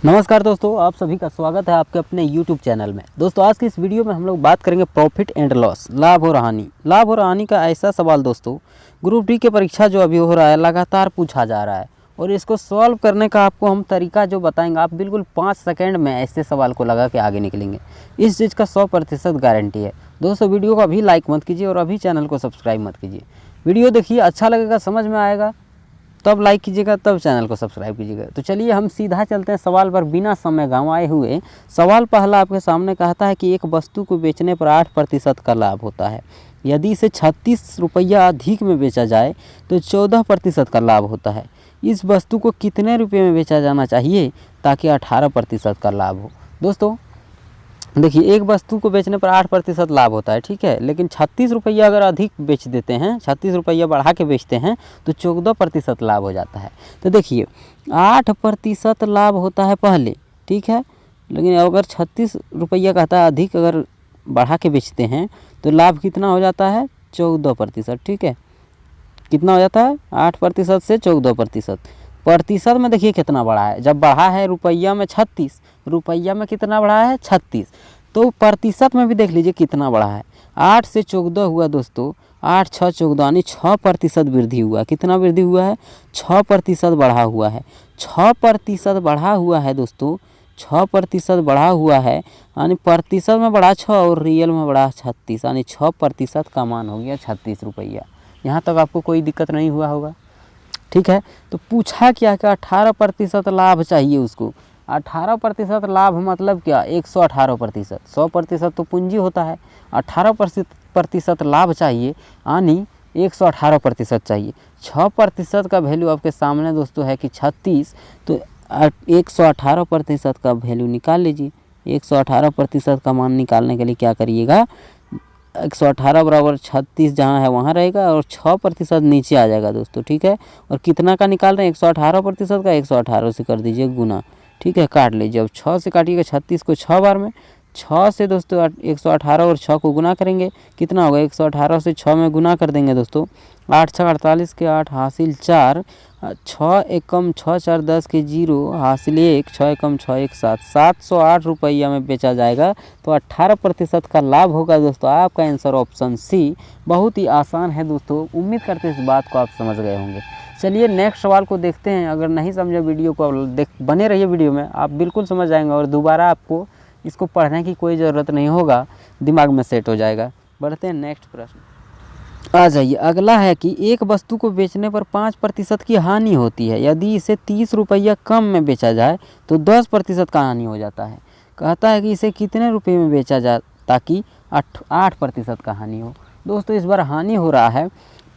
नमस्कार दोस्तों, आप सभी का स्वागत है आपके अपने YouTube चैनल में। दोस्तों आज की इस वीडियो में हम लोग बात करेंगे प्रॉफिट एंड लॉस, लाभ और हानि। लाभ और हानि का ऐसा सवाल दोस्तों ग्रुप डी की परीक्षा जो अभी हो रहा है लगातार पूछा जा रहा है और इसको सॉल्व करने का आपको हम तरीका जो बताएंगे, आप बिल्कुल 5 सेकंड में ऐसे सवाल को लगा के आगे निकलेंगे। इस चीज़ का 100% गारंटी है। दोस्तों वीडियो को अभी लाइक मत कीजिए और अभी चैनल को सब्सक्राइब मत कीजिए। वीडियो देखिए, अच्छा लगेगा, समझ में आएगा तब लाइक कीजिएगा, तब चैनल को सब्सक्राइब कीजिएगा। तो चलिए हम सीधा चलते हैं सवाल पर बिना समय गंवाए हुए। सवाल पहला आपके सामने कहता है कि एक वस्तु को बेचने पर 8% का लाभ होता है। यदि इसे 36 रुपया अधिक में बेचा जाए तो 14% का लाभ होता है। इस वस्तु को कितने रुपये में बेचा जाना चाहिए ताकि 18% का लाभ हो। दोस्तों देखिए, एक वस्तु को बेचने पर 8% लाभ होता है, ठीक है, लेकिन 36 रुपया अगर अधिक बेच देते हैं, 36 रुपया बढ़ा के बेचते हैं तो 14% लाभ हो जाता है। तो देखिए 8% लाभ होता है पहले, ठीक है, लेकिन अगर 36 रुपया कहता है अधिक अगर बढ़ा के बेचते हैं तो लाभ कितना हो जाता है, 14%, ठीक है। कितना हो जाता है, 8% से 14%। प्रतिशत में देखिए कितना बढ़ा है, जब बढ़ा है रुपया में 36, रुपया में कितना बढ़ा है 36, तो प्रतिशत में भी देख लीजिए कितना बढ़ा है। 8 से 14 हुआ दोस्तों, 8 6 14 यानी 6% वृद्धि हुआ। कितना वृद्धि हुआ है, 6% बढ़ा हुआ है। 6% बढ़ा हुआ है दोस्तों, 6% बढ़ा हुआ है, यानी प्रतिशत में बढ़ा 6 और रियल में बढ़ा 36, यानी 6% का मान हो गया 36 रुपया। यहाँ तक आपको कोई दिक्कत नहीं हुआ होगा, ठीक है। तो पूछा क्या कि 18% लाभ चाहिए उसको। 18% लाभ मतलब क्या, 118%। 100% तो पूंजी होता है, 18% लाभ चाहिए, यानी 118% चाहिए। 6% का वैल्यू आपके सामने दोस्तों है कि 36, तो 118% का वैल्यू निकाल लीजिए। 118% का मान निकालने के लिए क्या करिएगा, 118 बराबर 36 जहाँ है वहाँ रहेगा और 6% नीचे आ जाएगा दोस्तों, ठीक है। और कितना का निकाल रहे हैं, 118% का 118 से कर दीजिए गुना, ठीक है, काट लीजिए। अब 6 से काटिएगा 36 को 6 बार में, 6 से दोस्तों 118 और 6 को गुना करेंगे, कितना होगा, 118 से 6 में गुना कर देंगे दोस्तों। 8 6 48 के 8 हासिल 4, 6 एकम 6 4 10 के 0 हासिल 1, 6 एकम 6 1 7, 708 रुपया में बेचा जाएगा। तो 18% का लाभ होगा दोस्तों। आपका आंसर ऑप्शन सी। बहुत ही आसान है दोस्तों, उम्मीद करते हैं इस बात को आप समझ गए होंगे। चलिए नेक्स्ट सवाल को देखते हैं। अगर नहीं समझे वीडियो को बने रहिए वीडियो में, आप बिल्कुल समझ जाएंगे और दोबारा आपको इसको पढ़ने की कोई ज़रूरत नहीं होगा, दिमाग में सेट हो जाएगा। बढ़ते हैं नेक्स्ट प्रश्न आ जाइए। अगला है कि एक वस्तु को बेचने पर 5% की हानि होती है। यदि इसे 30 रुपया कम में बेचा जाए तो 10% का हानि हो जाता है। कहता है कि इसे कितने रुपये में बेचा जाए ताकि 8% का हानि हो। दोस्तों इस बार हानि हो रहा है,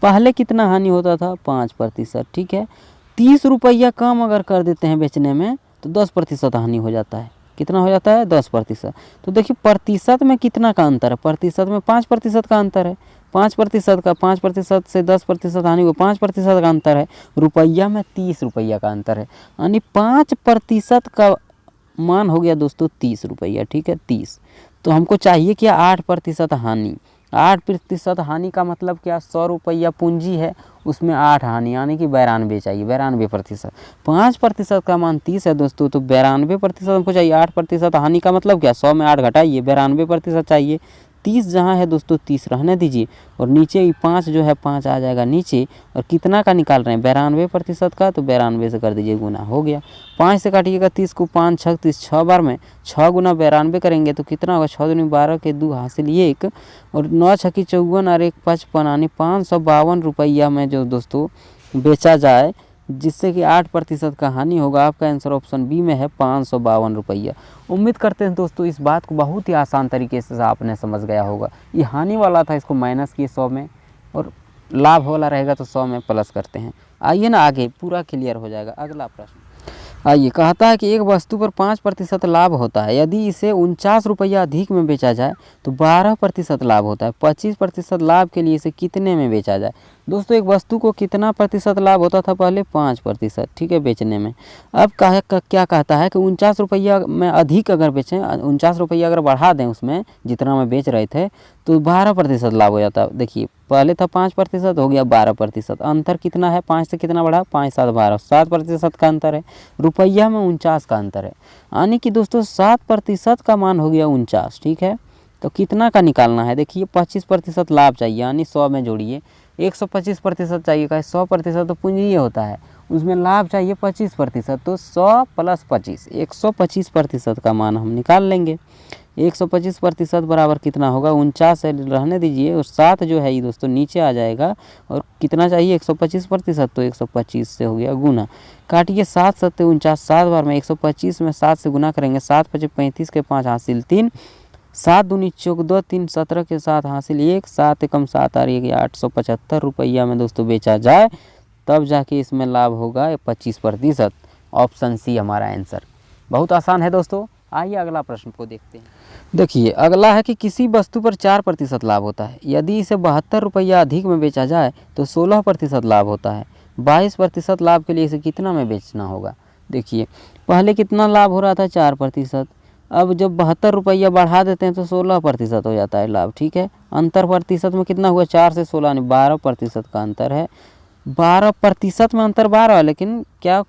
पहले कितना हानि होता था, 5%, ठीक है। 30 रुपया कम अगर कर देते हैं बेचने में तो 10% हानि हो जाता है। कितना हो जाता है, 10%। तो देखिए प्रतिशत में कितना का अंतर है, प्रतिशत में 5% का अंतर है। 5% से 10% हानि को 5% का अंतर है। रुपया में 30 रुपया का अंतर है, यानी 5% का मान हो गया दोस्तों 30 रुपया, ठीक है, 30। तो हमको चाहिए क्या, 8% हानि। 8% हानि का मतलब क्या, 100 रुपया पूंजी है, उसमें 8 हानि, यानी कि 92 चाहिए, 92%। 5% का मान 30 है दोस्तों, तो 92% हमको चाहिए। 8% हानि का मतलब क्या, 100 में 8 घटाइए, 92% चाहिए। 30 जहाँ है दोस्तों 30 रहने दीजिए और नीचे 5 जो है 5 आ जाएगा नीचे। और कितना का निकाल रहे हैं, 92% का, तो 92 से कर दीजिए गुना, हो गया। 5 से काटिएगा 30 को, 5 6 30, 6 बार में 6 गुना 92 करेंगे तो कितना होगा, 6 दूनी 12 के 2 हासिल 1 और 9 6 की 54 और 1 55, यानी 552 रुपया में जो दोस्तों बेचा जाए, जिससे कि 8% का हानि होगा। आपका आंसर ऑप्शन बी में है, 552 रुपया। उम्मीद करते हैं दोस्तों इस बात को बहुत ही आसान तरीके से आपने समझ गया होगा। ये हानि वाला था, इसको माइनस किए 100 में, और लाभ वाला रहेगा तो 100 में प्लस करते हैं। आइए ना आगे, पूरा क्लियर हो जाएगा। अगला प्रश्न आइए, कहता है कि एक वस्तु पर 5% लाभ होता है। यदि इसे 49 रुपया अधिक में बेचा जाए तो 12% लाभ होता है। 25% लाभ के लिए इसे कितने में बेचा जाए। दोस्तों एक वस्तु को कितना प्रतिशत लाभ होता था पहले, 5%, ठीक है, बेचने में। अब क्या कहता है कि 49 रुपया में अधिक अगर बेचें, 49 रुपया अगर बढ़ा दें उसमें जितना में बेच रहे थे, तो 12% लाभ हो जाता है। देखिए पहले था 5%, हो गया 12%। अंतर कितना है, 5 से कितना बढ़ा, 5 7 12, 7% का अंतर है। रुपया में 49 का अंतर है, यानी कि दोस्तों 7% का मान हो गया 49। ठीक है, तो कितना का निकालना है, देखिए 25% लाभ चाहिए, यानी 100 में जोड़िए। 125% चाहिए, का 100% तो पूंजी होता है, उसमें लाभ चाहिए 25%, तो 100 + 25, 125% का मान हम निकाल लेंगे। 125% बराबर कितना होगा, 49 है, रहने दीजिए, और 7 जो है ये दोस्तों नीचे आ जाएगा, और कितना चाहिए 125%, तो 125 से हो गया गुना। काटिए 7 7 49, 7 बार में 125 में 7 से गुना करेंगे, 7 5 35 के 5 हासिल 3, 7 दूनी 14, 3 17 के 7 हासिल 1, 7 एकम 7 आ रही है 875 रुपया में दोस्तों बेचा जाए, तब जाके इसमें लाभ होगा 25%। ऑप्शन सी हमारा आंसर। बहुत आसान है दोस्तों। आइए अगला प्रश्न को देखते हैं। देखिए अगला है कि किसी वस्तु पर 4% लाभ होता है, यदि इसे 72 रुपया अधिक में बेचा जाए तो 16% लाभ होता है। 22% लाभ के लिए इसे कितना में बेचना होगा। देखिए पहले कितना लाभ हो रहा था, 4%, अब जब 72 रुपया बढ़ा देते हैं तो 16% हो जाता है लाभ। ठीक है, अंतर प्रतिशत में कितना हुआ, 4 से 16 यानी 12% का अंतर है। 12% में अंतर 12, लेकिन क्या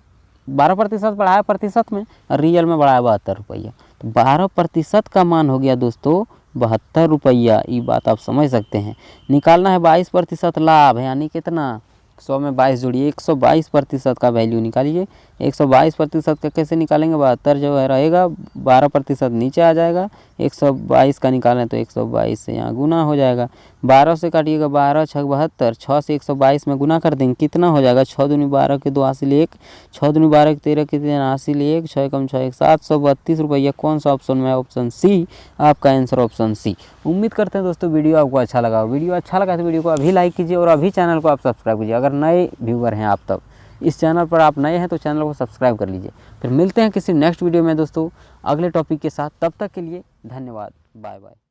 12% बढ़ाया प्रतिशत में, रियल में बढ़ाया 72 रुपया, तो 12% का मान हो गया दोस्तों 72 रुपया। ये बात आप समझ सकते हैं। निकालना है 22% लाभ है, यानी कितना, 100 में 22 जोड़िए, 122% का वैल्यू निकालिए। 122% का कैसे निकालेंगे, 72 जो है रहेगा, 12% नीचे आ जाएगा, 122 का निकालें तो 122 से यहाँ गुना हो जाएगा। 12 से काटिएगा, 12 6 72, 6 से 122 में गुना कर देंगे, कितना हो जाएगा, 6 दूनी 12 के 2 हासिल 1, 6 दूनी 12 के 13 के 3 हासिल 1, 6 कम 6 732 रुपया। कौन सा ऑप्शन में है, ऑप्शन सी आपका आंसर, ऑप्शन सी। उम्मीद करते हैं दोस्तों वीडियो आपको अच्छा लगा। वीडियो अच्छा लगा तो वीडियो को अभी लाइक कीजिए, और अभी चैनल को आप सब्सक्राइब कीजिए। अगर नए व्यूअर हैं आप, तब इस चैनल पर आप नए हैं तो चैनल को सब्सक्राइब कर लीजिए। फिर मिलते हैं किसी नेक्स्ट वीडियो में दोस्तों अगले टॉपिक के साथ। तब तक के लिए धन्यवाद, बाय बाय।